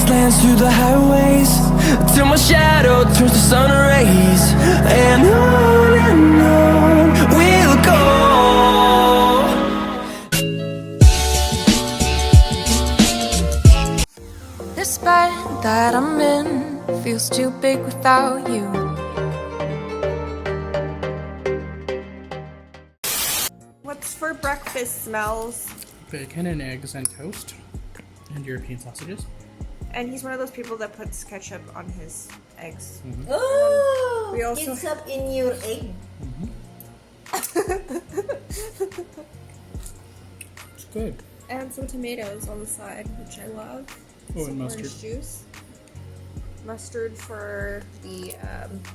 wastelands through the highways, till my shadow turns to sun rays. And on we'll go. This bed that I'm in feels too big without you. What's for breakfast, Smells? Bacon and eggs and toast and European sausages. And he's one of those people that puts ketchup on his eggs. Oh, We also- it's up in your egg. It's good. And some tomatoes on the side, which I love. Oh, Some and mustard. orange juice. Mustard for the,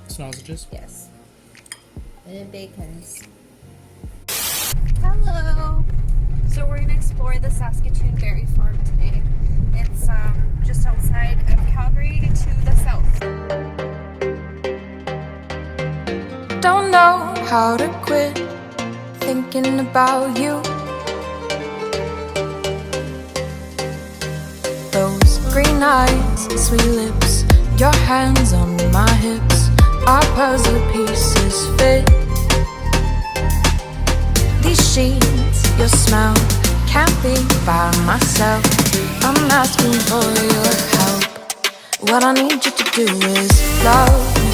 Sausages. yes. And bacons. Hello! So we're gonna explore the Saskatoon Berry Farm today. It's just outside of Calgary to the south. Don't know how to quit thinking about you. Those green eyes, sweet lips, your hands on my hips, our puzzle pieces fit. These sheets, your smell, can't be by myself. I'm asking for your help. What I need you to do is love me.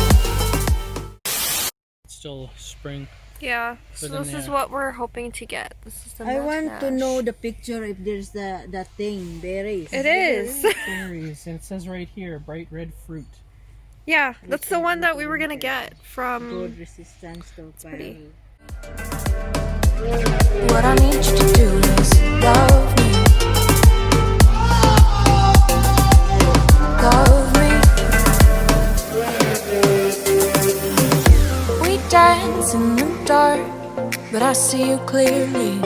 Still spring. Yeah, so But then this is there- what we're hoping to get. This is the I want to mustache. know the picture if there's that thing, berries. It is. Berries. And it says right here, bright red fruit. Yeah, that's the one that we were gonna get from. Good resistance to pretty. fire. What I need you to do is love me. Love me. We dance in the dark, but I see you clearly.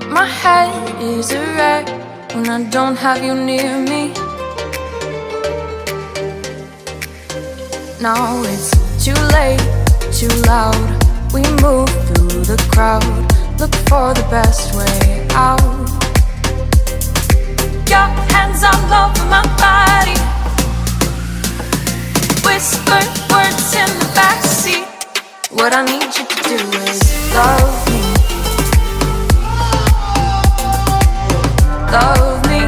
My head is a wreck when I don't have you near me. Now it's too late, too loud. We move through the crowd, look for the best way out. Your hands all over my body, whisper words in the backseat. What I need you to do is love me. Love me.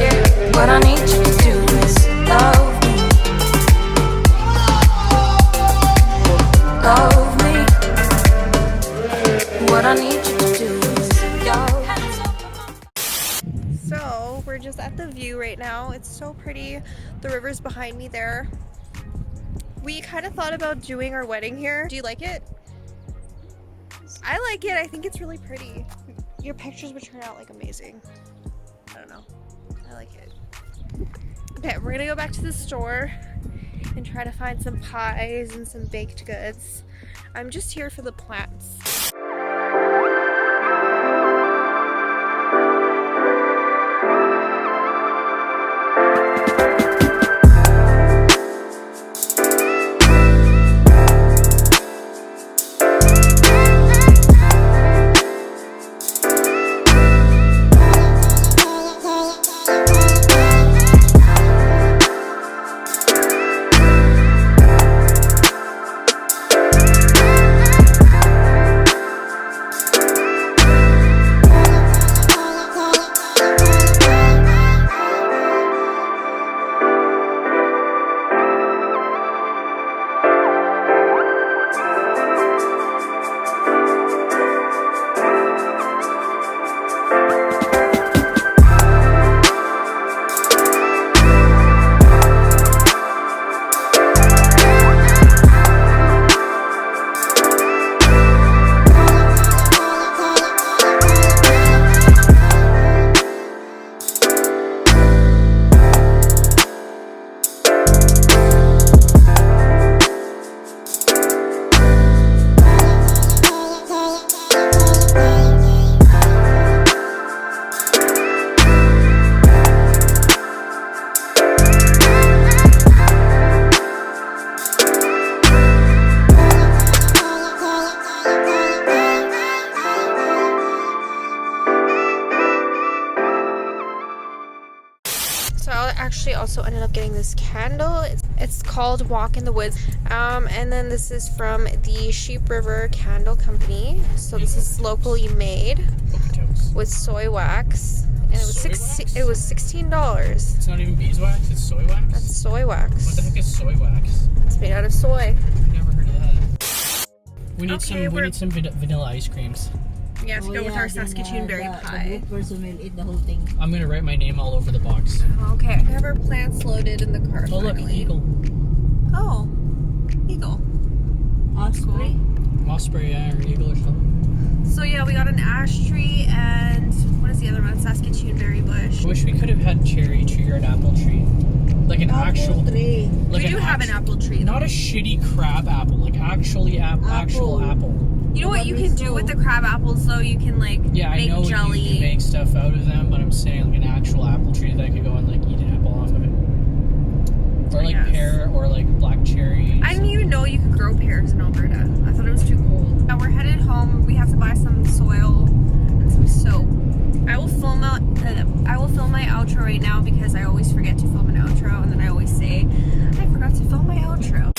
Yeah. What I need you to do is love me. Love me. What I need you to do is your hands up. So we're just at the view right now. It's so pretty. The river's behind me there. We kind of thought about doing our wedding here. Do you like it? I like it. I think it's really pretty. Your pictures would turn out like amazing. I don't know. I like it. Okay, we're gonna go back to the store and try to find some pies and some baked goods. I'm just here for the plants. actually also ended up getting this candle. It's called Walk in the Woods. And then this is from the Sheep River Candle Company. So this is locally made with soy wax. And it was $16. It's not even beeswax, it's soy wax? That's soy wax. What the heck is soy wax? It's made out of soy. I've never heard of that. We need Okay, some vanilla ice creams. We have to go with our Saskatoon berry pie. The person will eat the whole thing. I'm gonna write my name all over the box. Okay. We have our plants loaded in the car. Oh look, finally. eagle. Oh, eagle. Osprey. Osprey, yeah, or eagle or something. So yeah, we got an ash tree and what is the other one? Saskatoon berry bush. I wish we could have had cherry tree or an apple tree. Like an actual... Tree. Like We do have an apple tree. Not a shitty crab apple, like actually actual apple. You know what you can do with the crab apples though? You can like Yeah, I make know jelly. you can make stuff out of them, but I'm saying like an actual apple tree that I could go and like eat an apple off of it. Or like Yes. pear or like black cherries. I didn't even know you could grow pears in Alberta. I thought it was too cold. Now we're headed home. We have to buy some soil and some soap. I will film my outro right now because I always forget to film an outro, and then I always say I forgot to film my outro.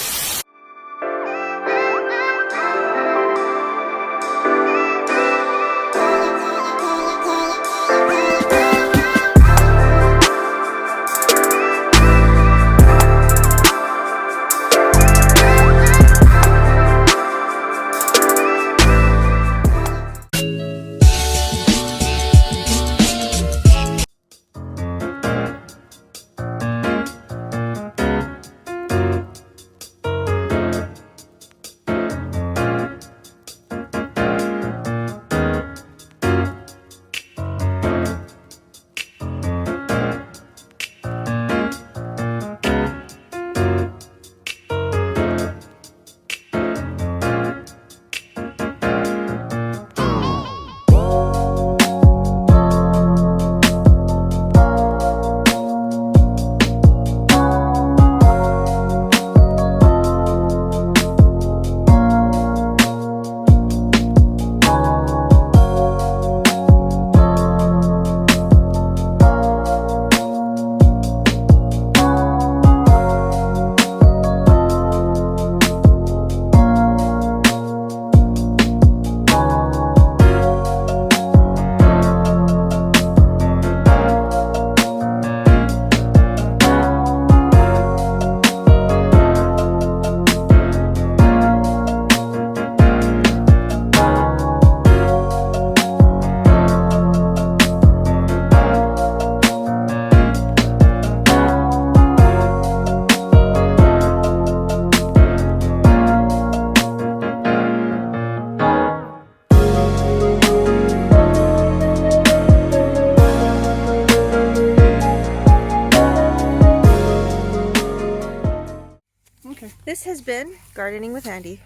This has been Gardening with Andy.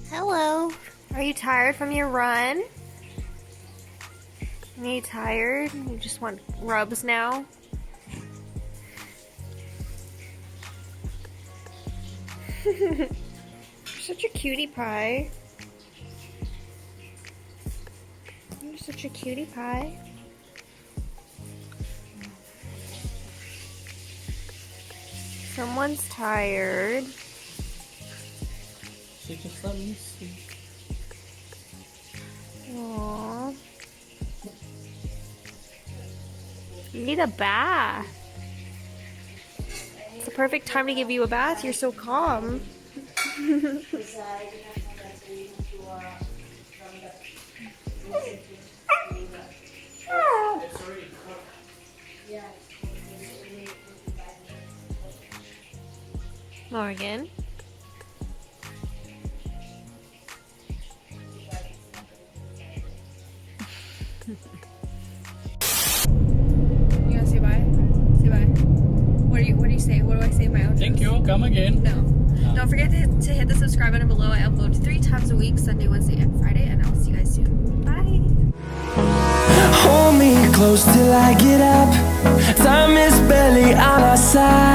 Hello. Are you tired from your run? Are you tired? You just want rubs now? You're such a cutie pie. You're such a cutie pie. Someone's tired. So just let me see. Aww. You need a bath. It's the perfect time to give you a bath. You're so calm. Morgan. You gonna say bye? Say bye. What do you say? What do I say in my outro? Thank you. Come again. No. Don't forget to hit the subscribe button below. I upload 3 times a week, Sunday, Wednesday, and Friday, and I'll see you guys soon. Bye. close till I get up. Time is barely on our side.